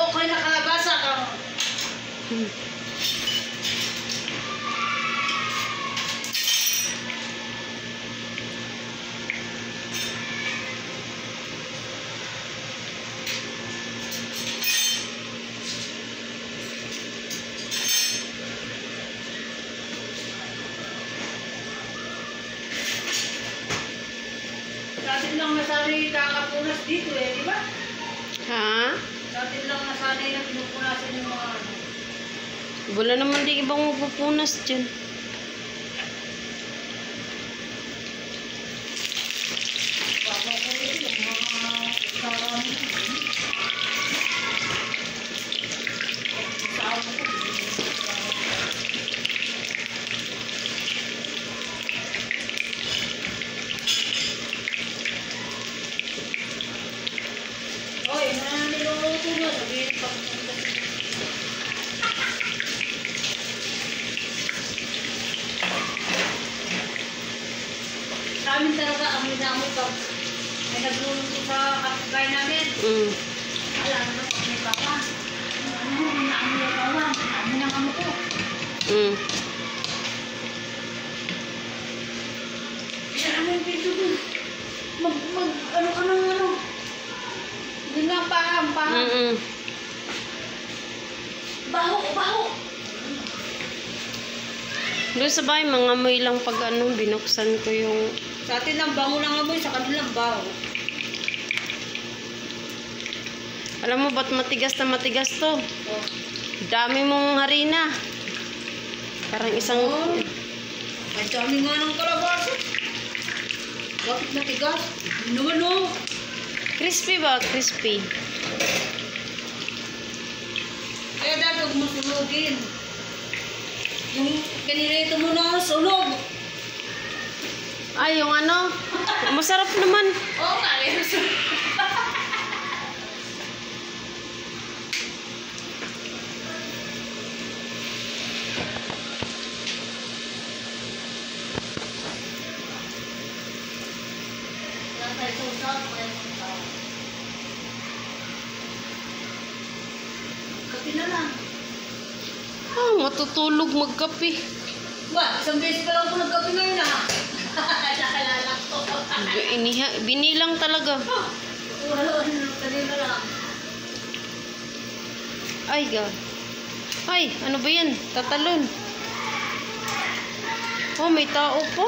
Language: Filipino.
baho ko na kalabasa ka. Sa atin lang nasanay kakapunas dito di ba? Ha? Sa atin lang nasanay na pinupunasan yung mga ano. Wala naman di ibang magpupunas dyan. Oy, niluluto mo. Sabihin pa. Sa amin talaga, ang minamoy pag may nagluluto sa kapagay namin. Alam mo, pag may bawan. Ano, minaamoy ang bawan. Minaamoy ang amo ko. Yan, ano yung video ko? Ano ka nang ano? Hindi nga paham. Baho. Doon sa bahay, mga amoy lang pag ano, binuksan ko yung... Sa atin lang bango ng amoy, sa kanilang baho. Alam mo, ba't matigas na matigas to? Oh. Dami mong harina. Parang isang... Ay, dami nga ng kalabasa. Bakit matigas? Naman o. Crispy ba? Crispy. Kaya dahil huwag masunogin. Yung pinirito mo na sunog. Ay, yung ano? Masarap naman. Oo nga, eh. Kapi na lang. Matutulog magkape. Ba, isang beses pa lang ako nagkapi ngayon nakalala ko. Binilang talaga. Wala, kanina lang. Ay, ano ba yan? Tatalon. Oh, may tao pa.